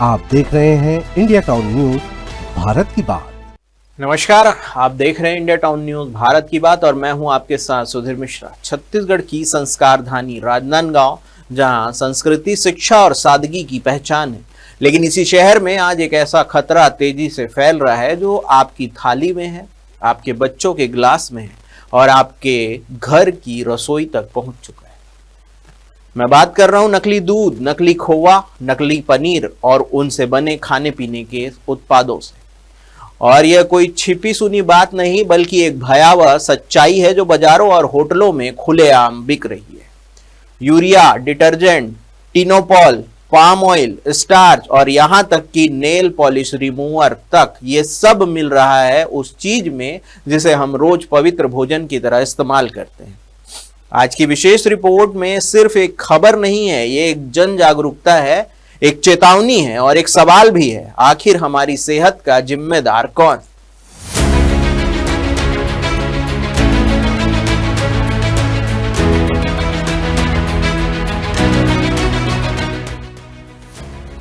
आप देख रहे हैं इंडिया टाउन न्यूज भारत की बात। नमस्कार, आप देख रहे हैं इंडिया टाउन न्यूज भारत की बात और मैं हूं आपके साथ सुधीर मिश्रा। छत्तीसगढ़ की संस्कार धानी राजनांदगांव, जहां संस्कृति, शिक्षा और सादगी की पहचान है, लेकिन इसी शहर में आज एक ऐसा खतरा तेजी से फैल रहा है जो आपकी थाली में है, आपके बच्चों के गिलास में है और आपके घर की रसोई तक पहुंच चुका है। मैं बात कर रहा हूं नकली दूध, नकली खोवा, नकली पनीर और उनसे बने खाने पीने के उत्पादों से। और यह कोई छिपी सुनी बात नहीं, बल्कि एक भयावह सच्चाई है जो बाजारों और होटलों में खुलेआम बिक रही है। Urea, detergent, Tinopal, palm oil, starch और यहां तक कि नेल पॉलिश रिमूवर तक, ये सब मिल रहा है उस चीज में जिसे हम रोज पवित्र भोजन की तरह इस्तेमाल करते हैं। आज की विशेष रिपोर्ट में सिर्फ एक खबर नहीं है, ये एक जन जागरूकता है, एक चेतावनी है और एक सवाल भी है, आखिर हमारी सेहत का जिम्मेदार कौन?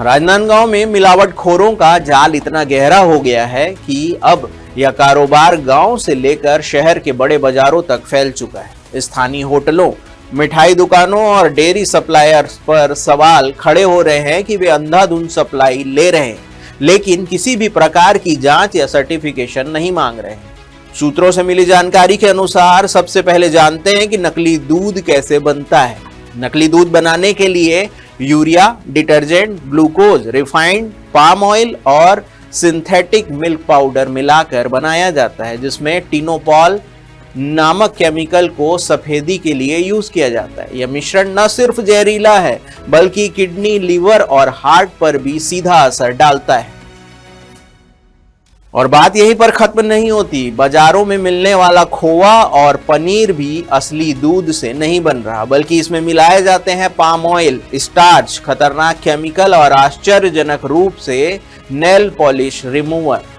राजनांदगांव में मिलावटखोरों का जाल इतना गहरा हो गया है कि अब यह कारोबार गांव से लेकर शहर के बड़े बाजारों तक फैल चुका है। स्थानीय होटलों, मिठाई दुकानों और डेयरी सप्लायर्स पर सवाल खड़े हो रहे हैं कि वे अंधाधुंध सप्लाई ले रहे हैं, लेकिन किसी भी प्रकार की जांच या सर्टिफिकेशन नहीं मांग रहे हैं। सूत्रों से मिली जानकारी के अनुसार सबसे पहले जानते हैं कि नकली दूध कैसे बनता है। नकली दूध बनाने के लिए urea, detergent, glucose, refined palm oil और सिंथेटिक मिल्क पाउडर मिलाकर बनाया जाता है, जिसमें टिनोपॉल नामक केमिकल को सफेदी के लिए यूज किया जाता है। यह मिश्रण न सिर्फ जहरीला है, बल्कि किडनी, लीवर और हार्ट पर भी सीधा असर डालता है। और बात यहीं पर खत्म नहीं होती। बाजारों में मिलने वाला खोवा और पनीर भी असली दूध से नहीं बन रहा, बल्कि इसमें मिलाए जाते हैं पाम ऑयल, स्टार्च, खतरनाक केमिकल और आश्चर्यजनक रूप से नेल पॉलिश रिमूवर।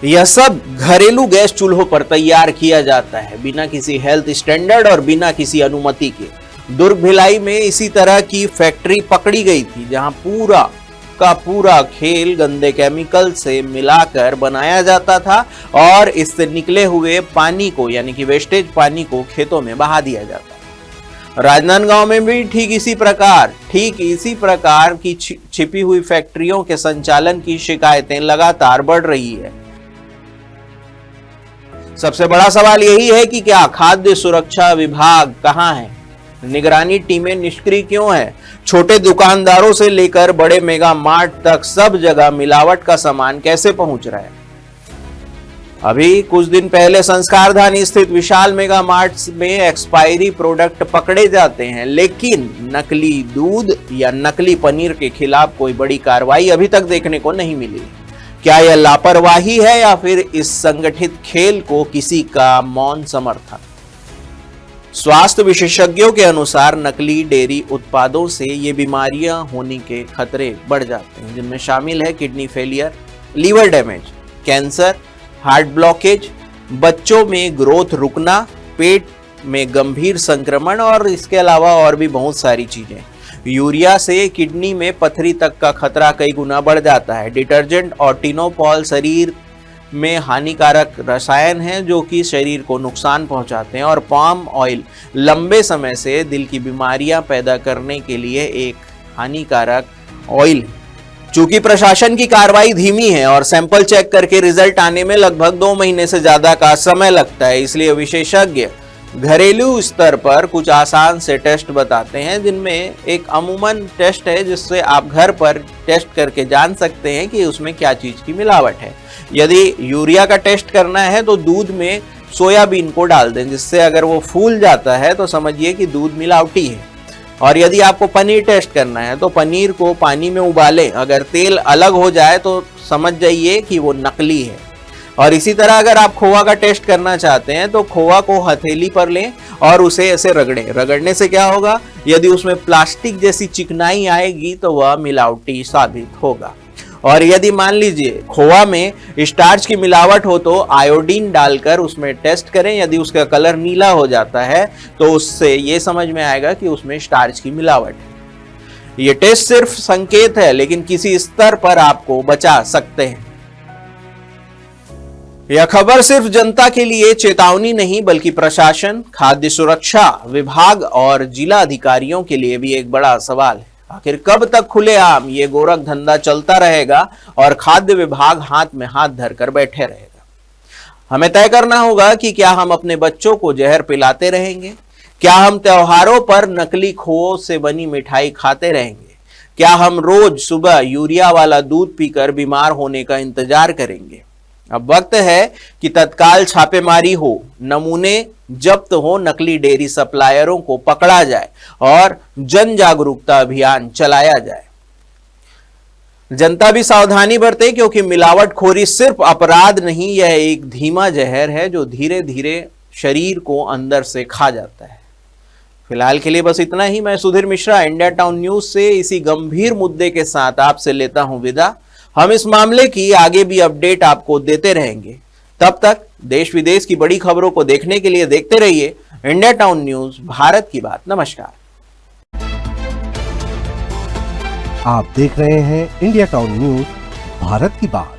यह सब घरेलू गैस चूल्हों पर तैयार किया जाता है, बिना किसी हेल्थ स्टैंडर्ड और बिना किसी अनुमति के। दुर्ग भिलाई में इसी तरह की फैक्ट्री पकड़ी गई थी, जहां पूरा का पूरा खेल गंदे केमिकल से मिलाकर बनाया जाता था और इससे निकले हुए पानी को, यानी कि वेस्टेज पानी को खेतों में बहा दिया जाता है। राजनांदगांव में भी ठीक इसी प्रकार की छिपी हुई फैक्ट्रियों के संचालन की शिकायतें लगातार बढ़ रही है। सबसे बड़ा सवाल यही है कि क्या खाद्य सुरक्षा विभाग कहां है? निगरानी टीमें निष्क्रिय क्यों है? छोटे दुकानदारों से लेकर बड़े मेगा मार्ट तक सब जगह मिलावट का सामान कैसे पहुंच रहा है? अभी कुछ दिन पहले संस्कार धानी स्थित विशाल मेगा मार्ट में एक्सपायरी प्रोडक्ट पकड़े जाते हैं, लेकिन नकली दूध या नकली पनीर के खिलाफ कोई बड़ी कार्रवाई अभी तक देखने को नहीं मिली। क्या यह लापरवाही है या फिर इस संगठित खेल को किसी का मौन समर्थन? स्वास्थ्य विशेषज्ञों के अनुसार नकली डेयरी उत्पादों से ये बीमारियां होने के खतरे बढ़ जाते हैं, जिनमें शामिल है kidney failure, liver damage, cancer, heart blockage, बच्चों में ग्रोथ रुकना, पेट में गंभीर संक्रमण और इसके अलावा और भी बहुत सारी चीजें। यूरिया से किडनी में पथरी तक का खतरा कई गुना बढ़ जाता है। डिटर्जेंट और टिनोपॉल शरीर में हानिकारक रसायन हैं जो कि शरीर को नुकसान पहुंचाते हैं, और पाम ऑयल लंबे समय से दिल की बीमारियां पैदा करने के लिए एक हानिकारक ऑयल है। चूंकि प्रशासन की कार्रवाई धीमी है और सैंपल चेक करके रिजल्ट आने में लगभग 2 महीने से ज्यादा का समय लगता है, इसलिए विशेषज्ञ घरेलू स्तर पर कुछ आसान से टेस्ट बताते हैं, जिनमें एक अमूमन टेस्ट है जिससे आप घर पर टेस्ट करके जान सकते हैं कि उसमें क्या चीज की मिलावट है। यदि यूरिया का टेस्ट करना है तो दूध में सोयाबीन को डाल दें, जिससे अगर वो फूल जाता है तो समझिए कि दूध मिलावटी है। और यदि आपको पनीर टेस्ट करना है तो पनीर को पानी में उबालें, अगर तेल अलग हो जाए तो समझ जाइए कि वो नकली है। और इसी तरह अगर आप खोवा का टेस्ट करना चाहते हैं तो खोवा को हथेली पर लें और उसे ऐसे रगड़ें। रगड़ने से क्या होगा? यदि उसमें प्लास्टिक जैसी चिकनाई आएगी तो वह मिलावटी साबित होगा। और यदि मान लीजिए खोवा में स्टार्च की मिलावट हो तो आयोडीन डालकर उसमें टेस्ट करें। यदि उसका कलर नीला हो जाता है तो उससे ये समझ में आएगा कि उसमें स्टार्च की मिलावट है। ये टेस्ट सिर्फ संकेत है, लेकिन किसी स्तर पर आपको बचा सकते हैं। यह खबर सिर्फ जनता के लिए चेतावनी नहीं, बल्कि प्रशासन, खाद्य सुरक्षा विभाग और जिला अधिकारियों के लिए भी एक बड़ा सवाल है। आखिर कब तक खुलेआम ये गोरख धंधा चलता रहेगा और खाद्य विभाग हाथ में हाथ धरकर बैठे रहेगा? हमें तय करना होगा कि क्या हम अपने बच्चों को जहर पिलाते रहेंगे? क्या हम त्योहारों पर नकली खोओं से बनी मिठाई खाते रहेंगे? क्या हम रोज सुबह यूरिया वाला दूध पीकर बीमार होने का इंतजार करेंगे? अब वक्त है कि तत्काल छापेमारी हो, नमूने जब्त हो, नकली डेयरी सप्लायरों को पकड़ा जाए और जन जागरूकता अभियान चलाया जाए। जनता भी सावधानी बरते, क्योंकि मिलावटखोरी सिर्फ अपराध नहीं, यह एक धीमा जहर है जो धीरे धीरे शरीर को अंदर से खा जाता है। फिलहाल के लिए बस इतना ही। मैं Sudhir Mishra, India town news से इसी गंभीर मुद्दे के साथ आपसे लेता हूं विदा। हम इस मामले की आगे भी अपडेट आपको देते रहेंगे। तब तक देश विदेश की बड़ी खबरों को देखने के लिए देखते रहिए इंडिया टाउन न्यूज, भारत की बात। नमस्कार। आप देख रहे हैं इंडिया टाउन न्यूज, भारत की बात।